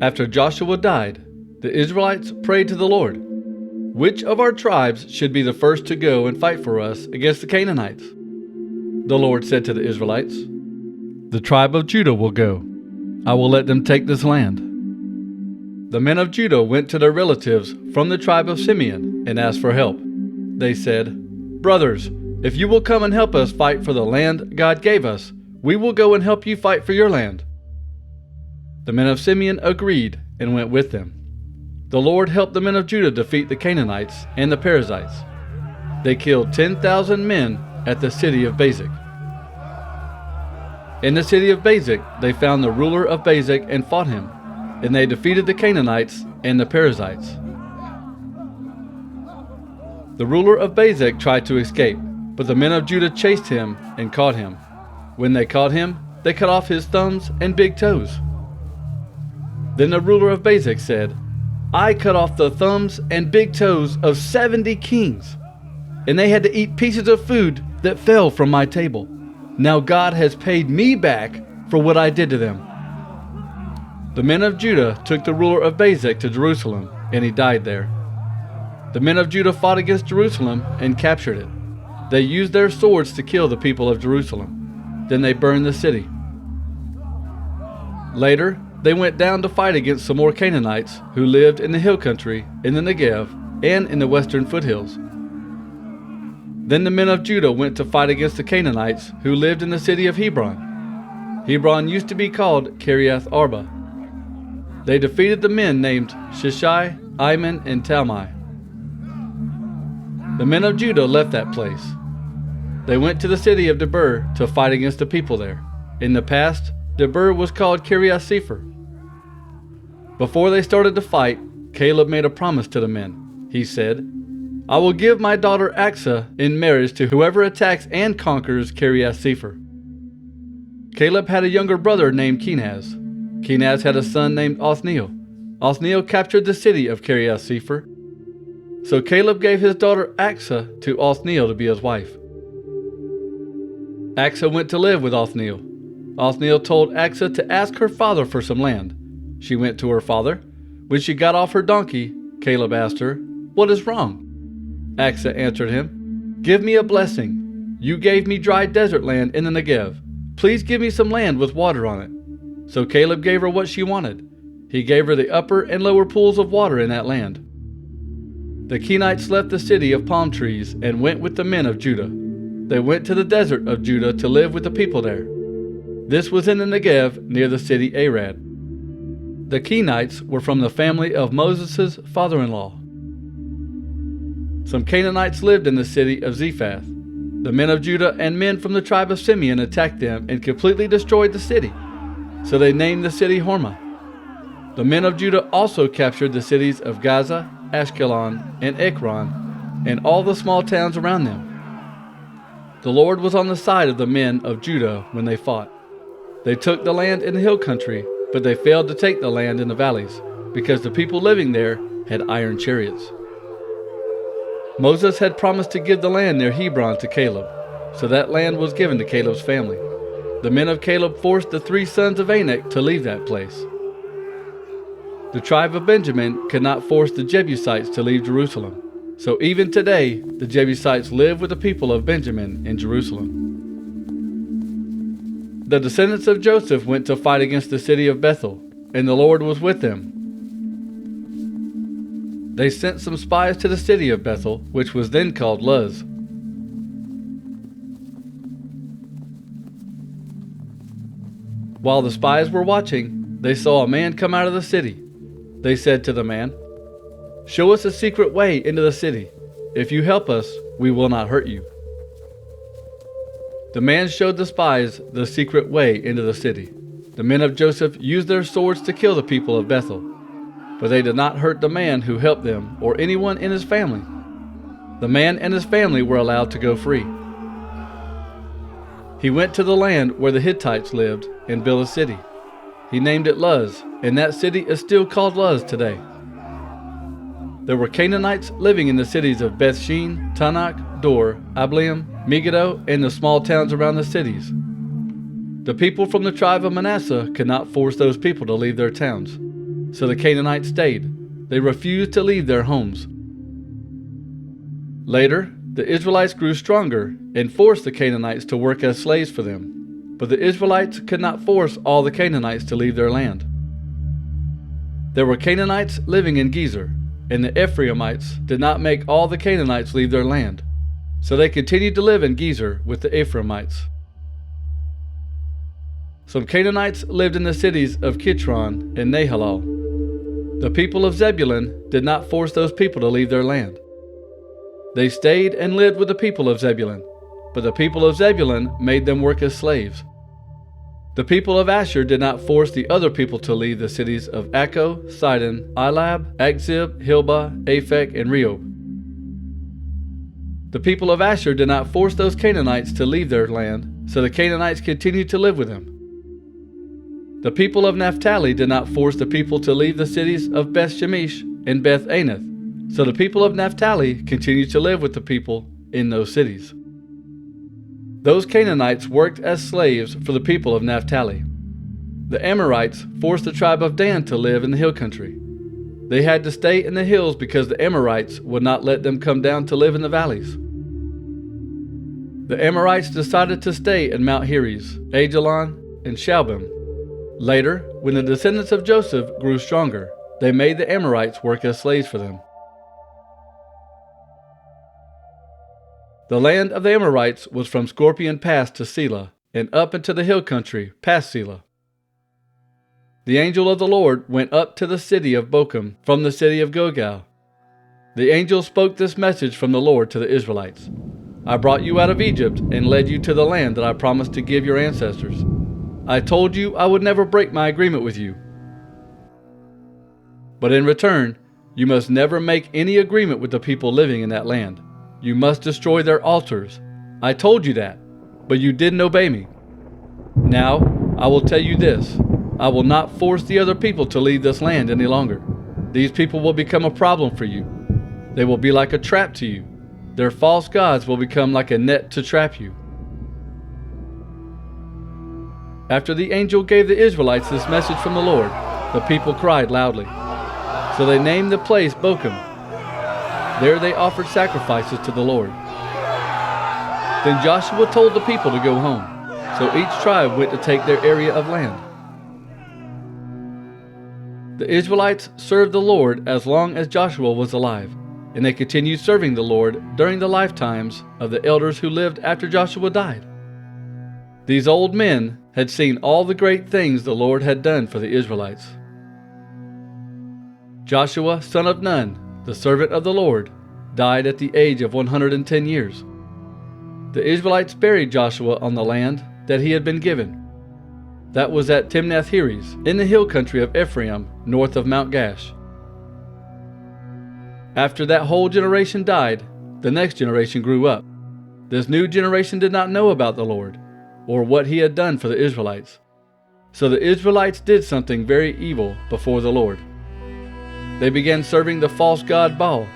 After Joshua died, the Israelites prayed to the Lord, "Which of our tribes should be the first to go and fight for us against the Canaanites?" The Lord said to the Israelites, "The tribe of Judah will go. I will let them take this land." The men of Judah went to their relatives from the tribe of Simeon and asked for help. They said, "Brothers, if you will come and help us fight for the land God gave us, we will go and help you fight for your land." The men of Simeon agreed and went with them. The Lord helped the men of Judah defeat the Canaanites and the Perizzites. They killed 10,000 men at the city of Bezek. In the city of Bezek, they found the ruler of Bezek and fought him, and they defeated the Canaanites and the Perizzites. The ruler of Bezek tried to escape, but the men of Judah chased him and caught him. When they caught him, they cut off his thumbs and big toes. Then the ruler of Bezek said, "I cut off the thumbs and big toes of 70 kings, and they had to eat pieces of food that fell from my table. Now God has paid me back for what I did to them." The men of Judah took the ruler of Bezek to Jerusalem, and he died there. The men of Judah fought against Jerusalem and captured it. They used their swords to kill the people of Jerusalem. Then they burned the city. Later, they went down to fight against some more Canaanites who lived in the hill country, in the Negev, and in the western foothills. Then the men of Judah went to fight against the Canaanites who lived in the city of Hebron. Hebron used to be called Kiriath Arba. They defeated the men named Shishai, Iman, and Talmai. The men of Judah left that place. They went to the city of Debir to fight against the people there. In the past, Debir was called Kiriath Sefer. Before they started to fight, Caleb made a promise to the men. He said, "I will give my daughter Aksa in marriage to whoever attacks and conquers Kiriath Sefer." Caleb had a younger brother named Kenaz. Kenaz had a son named Othniel. Othniel captured the city of Kiriath Sefer. So Caleb gave his daughter Aksa to Othniel to be his wife. Aksa went to live with Othniel. Othniel told Aksa to ask her father for some land. She went to her father. When she got off her donkey, Caleb asked her, "What is wrong?" Aksa answered him, "Give me a blessing. You gave me dry desert land in the Negev. Please give me some land with water on it." So Caleb gave her what she wanted. He gave her the upper and lower pools of water in that land. The Kenites left the city of palm trees and went with the men of Judah. They went to the desert of Judah to live with the people there. This was in the Negev near the city Arad. The Kenites were from the family of Moses' father-in-law. Some Canaanites lived in the city of Zephath. The men of Judah and men from the tribe of Simeon attacked them and completely destroyed the city. So they named the city Hormah. The men of Judah also captured the cities of Gaza, Ashkelon, and Ekron, and all the small towns around them. The Lord was on the side of the men of Judah when they fought. They took the land in the hill country, but they failed to take the land in the valleys, because the people living there had iron chariots. Moses had promised to give the land near Hebron to Caleb, so that land was given to Caleb's family. The men of Caleb forced the 3 sons of Anak to leave that place. The tribe of Benjamin could not force the Jebusites to leave Jerusalem, so even today the Jebusites live with the people of Benjamin in Jerusalem. The descendants of Joseph went to fight against the city of Bethel, and the Lord was with them. They sent some spies to the city of Bethel, which was then called Luz. While the spies were watching, they saw a man come out of the city. They said to the man, "Show us a secret way into the city. If you help us, we will not hurt you." The man showed the spies the secret way into the city. The men of Joseph used their swords to kill the people of Bethel, but they did not hurt the man who helped them or anyone in his family. The man and his family were allowed to go free. He went to the land where the Hittites lived and built a city. He named it Luz, and that city is still called Luz today. There were Canaanites living in the cities of Bethshean, Tanakh, Dor, Ableam, Megiddo, and the small towns around the cities. The people from the tribe of Manasseh could not force those people to leave their towns. so the Canaanites stayed. They refused to leave their homes. Later, the Israelites grew stronger and forced the Canaanites to work as slaves for them. But the Israelites could not force all the Canaanites to leave their land. There were Canaanites living in Gezer, and the Ephraimites did not make all the Canaanites leave their land. So they continued to live in Gezer with the Ephraimites. Some Canaanites lived in the cities of Kitron and Nahalal. The people of Zebulun did not force those people to leave their land. They stayed and lived with the people of Zebulun, but the people of Zebulun made them work as slaves. The people of Asher did not force the other people to leave the cities of Akko, Sidon, Elab, Akzib, Hilbah, Aphek, and Rehob. The people of Asher did not force those Canaanites to leave their land, so the Canaanites continued to live with them. The people of Naphtali did not force the people to leave the cities of Beth Shemesh and Beth Anath, so the people of Naphtali continued to live with the people in those cities. Those Canaanites worked as slaves for the people of Naphtali. The Amorites forced the tribe of Dan to live in the hill country. They had to stay in the hills because the Amorites would not let them come down to live in the valleys. The Amorites decided to stay in Mount Heres, Ajalon, and Shalbim. Later, when the descendants of Joseph grew stronger, they made the Amorites work as slaves for them. The land of the Amorites was from Scorpion Pass to Selah, and up into the hill country past Selah. The angel of the Lord went up to the city of Bochum from the city of Gilgal. The angel spoke this message from the Lord to the Israelites: I brought you out of Egypt and led you to the land that I promised to give your ancestors. I told you I would never break my agreement with you. But in return, you must never make any agreement with the people living in that land. You must destroy their altars. I told you that, but you didn't obey me. Now, I will tell you this: I will not force the other people to leave this land any longer. These people will become a problem for you. They will be like a trap to you. Their false gods will become like a net to trap you. After the angel gave the Israelites this message from the Lord, the people cried loudly. So they named the place Bochum. There they offered sacrifices to the Lord. Then Joshua told the people to go home, so each tribe went to take their area of land. The Israelites served the Lord as long as Joshua was alive, and they continued serving the Lord during the lifetimes of the elders who lived after Joshua died. These old men had seen all the great things the Lord had done for the Israelites. Joshua, son of Nun, the servant of the Lord, died at the age of 110 years. The Israelites buried Joshua on the land that he had been given. That was at Timnath Heres, in the hill country of Ephraim, north of Mount Gash. After that whole generation died, the next generation grew up. This new generation did not know about the Lord, or what he had done for the Israelites. So the Israelites did something very evil before the Lord. They began serving the false god Baal.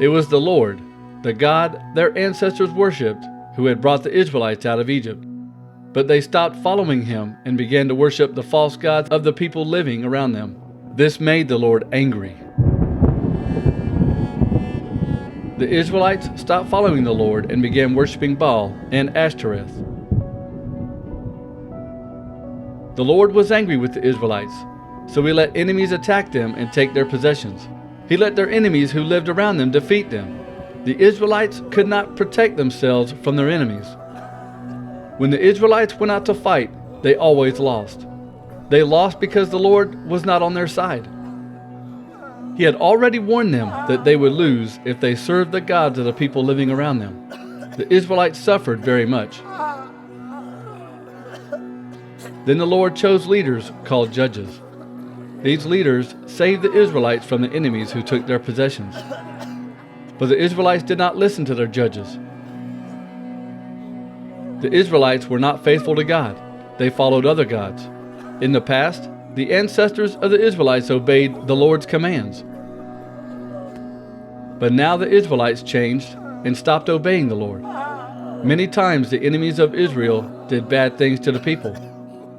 It was the Lord, the God their ancestors worshipped, who had brought the Israelites out of Egypt. But they stopped following him and began to worship the false gods of the people living around them. This made the Lord angry. The Israelites stopped following the Lord and began worshiping Baal and Ashtoreth. The Lord was angry with the Israelites, so he let enemies attack them and take their possessions. He let their enemies who lived around them defeat them. The Israelites could not protect themselves from their enemies. When the Israelites went out to fight, they always lost. They lost because the Lord was not on their side. He had already warned them that they would lose if they served the gods of the people living around them. The Israelites suffered very much. Then the Lord chose leaders called judges. These leaders saved the Israelites from the enemies who took their possessions. But the Israelites did not listen to their judges. The Israelites were not faithful to God. They followed other gods. In the past, the ancestors of the Israelites obeyed the Lord's commands. But now the Israelites changed and stopped obeying the Lord. Many times the enemies of Israel did bad things to the people,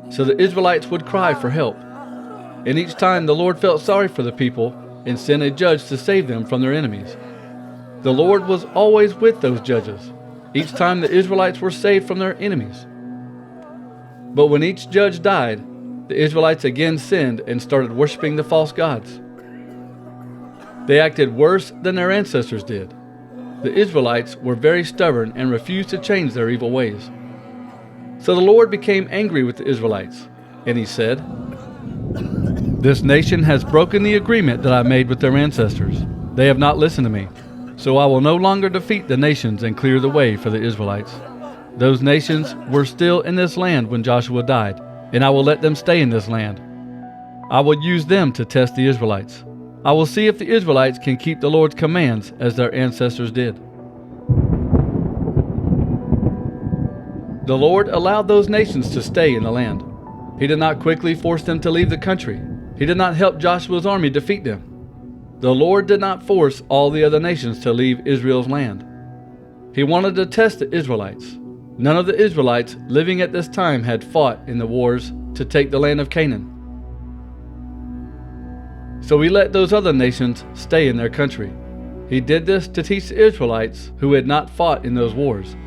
so the Israelites would cry for help. And each time the Lord felt sorry for the people and sent a judge to save them from their enemies. The Lord was always with those judges, each time the Israelites were saved from their enemies. But when each judge died, the Israelites again sinned and started worshiping the false gods. They acted worse than their ancestors did. The Israelites were very stubborn and refused to change their evil ways. So the Lord became angry with the Israelites, and he said, "This nation has broken the agreement that I made with their ancestors. They have not listened to me. So I will no longer defeat the nations and clear the way for the Israelites. Those nations were still in this land when Joshua died, and I will let them stay in this land. I will use them to test the Israelites. I will see if the Israelites can keep the Lord's commands as their ancestors did." The Lord allowed those nations to stay in the land. He did not quickly force them to leave the country. He did not help Joshua's army defeat them. The Lord did not force all the other nations to leave Israel's land. He wanted to test the Israelites. None of the Israelites living at this time had fought in the wars to take the land of Canaan. So he let those other nations stay in their country. He did this to teach the Israelites who had not fought in those wars.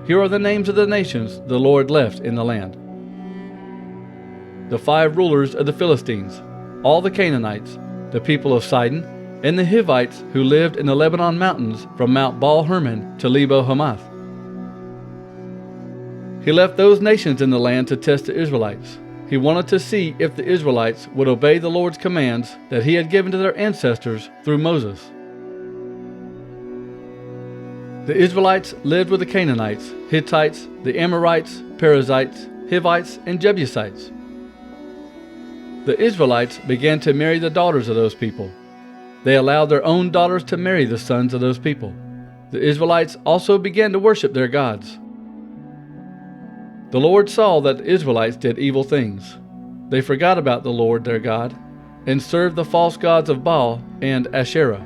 Here are the names of the nations the Lord left in the land. The 5 rulers of the Philistines, all the Canaanites, the people of Sidon, and the Hivites who lived in the Lebanon mountains from Mount Baal-Hermon to Lebo-Hamath. He left those nations in the land to test the Israelites. He wanted to see if the Israelites would obey the Lord's commands that he had given to their ancestors through Moses. The Israelites lived with the Canaanites, Hittites, the Amorites, Perizzites, Hivites, and Jebusites. The Israelites began to marry the daughters of those people. They allowed their own daughters to marry the sons of those people. The Israelites also began to worship their gods. The Lord saw that the Israelites did evil things. They forgot about the Lord their God and served the false gods of Baal and Asherah.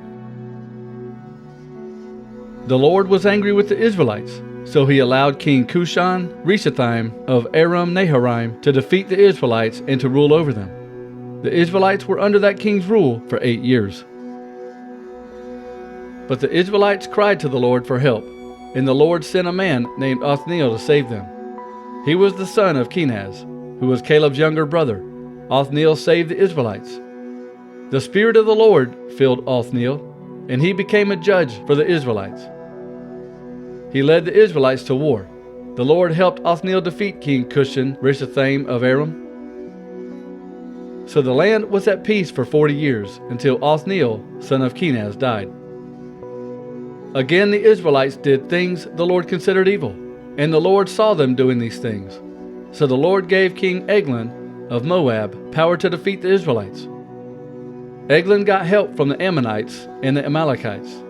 The Lord was angry with the Israelites, so he allowed King Cushan-Rishathaim of Aram-Naharaim to defeat the Israelites and to rule over them. The Israelites were under that king's rule for 8 years. But the Israelites cried to the Lord for help, and the Lord sent a man named Othniel to save them. He was the son of Kenaz, who was Caleb's younger brother. Othniel saved the Israelites. The Spirit of the Lord filled Othniel, and he became a judge for the Israelites. He led the Israelites to war. The Lord helped Othniel defeat King Cushan-Rishathaim of Aram. So the land was at peace for 40 years, until Othniel, son of Kenaz, died. Again the Israelites did things the Lord considered evil, and the Lord saw them doing these things. So the Lord gave King Eglon of Moab power to defeat the Israelites. Eglon got help from the Ammonites and the Amalekites.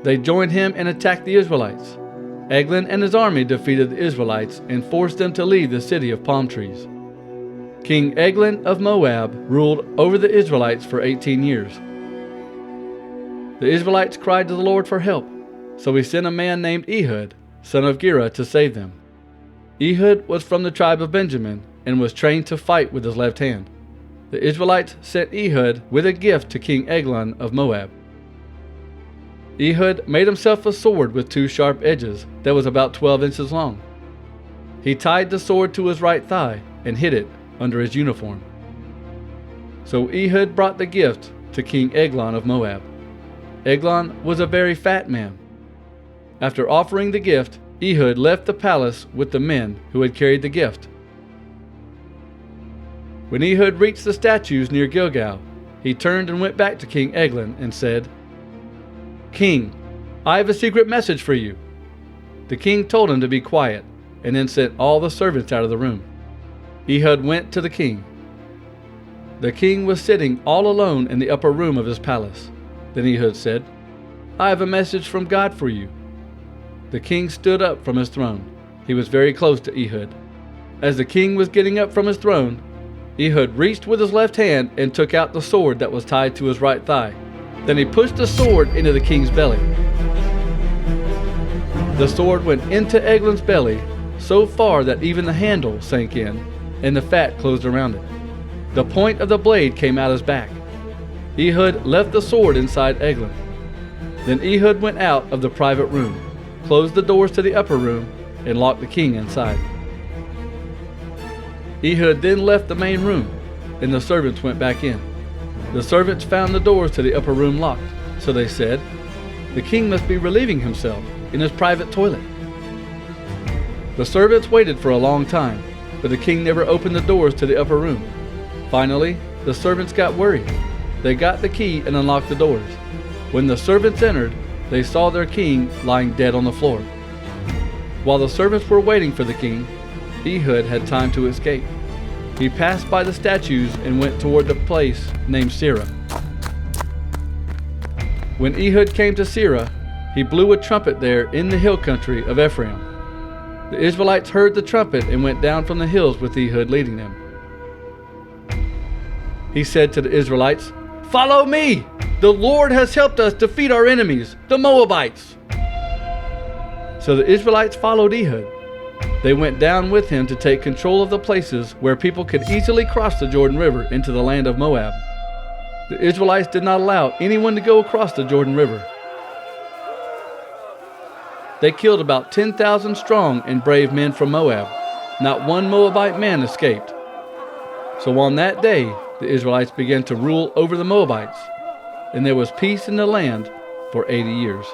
They joined him and attacked the Israelites. Eglon and his army defeated the Israelites and forced them to leave the city of palm trees. King Eglon of Moab ruled over the Israelites for 18 years. The Israelites cried to the Lord for help, so he sent a man named Ehud, son of Gera, to save them. Ehud was from the tribe of Benjamin and was trained to fight with his left hand. The Israelites sent Ehud with a gift to King Eglon of Moab. Ehud made himself a sword with 2 sharp edges that was about 12 inches long. He tied the sword to his right thigh and hid it under his uniform. So Ehud brought the gift to King Eglon of Moab. Eglon was a very fat man. After offering the gift, Ehud left the palace with the men who had carried the gift. When Ehud reached the statues near Gilgal, he turned and went back to King Eglon and said, "King, I have a secret message for you." The king told him to be quiet, and then sent all the servants out of the room. Ehud went to the king. The king was sitting all alone in the upper room of his palace. Then Ehud said, "I have a message from God for you." The king stood up from his throne. He was very close to Ehud. As the king was getting up from his throne, Ehud reached with his left hand and took out the sword that was tied to his right thigh. Then he pushed the sword into the king's belly. The sword went into Eglon's belly so far that even the handle sank in, and the fat closed around it. The point of the blade came out his back. Ehud left the sword inside Eglon. Then Ehud went out of the private room, closed the doors to the upper room, and locked the king inside. Ehud then left the main room, and the servants went back in. The servants found the doors to the upper room locked, so they said, "The king must be relieving himself in his private toilet." The servants waited for a long time, but the king never opened the doors to the upper room. Finally, the servants got worried. They got the key and unlocked the doors. When the servants entered, they saw their king lying dead on the floor. While the servants were waiting for the king, Ehud had time to escape. He passed by the statues and went toward the place named Seirah. When Ehud came to Seirah, he blew a trumpet there in the hill country of Ephraim. The Israelites heard the trumpet and went down from the hills with Ehud leading them. He said to the Israelites, "Follow me! The Lord has helped us defeat our enemies, the Moabites." So the Israelites followed Ehud. They went down with him to take control of the places where people could easily cross the Jordan River into the land of Moab. The Israelites did not allow anyone to go across the Jordan River. They killed about 10,000 strong and brave men from Moab. Not one Moabite man escaped. So on that day, the Israelites began to rule over the Moabites, and there was peace in the land for 80 years.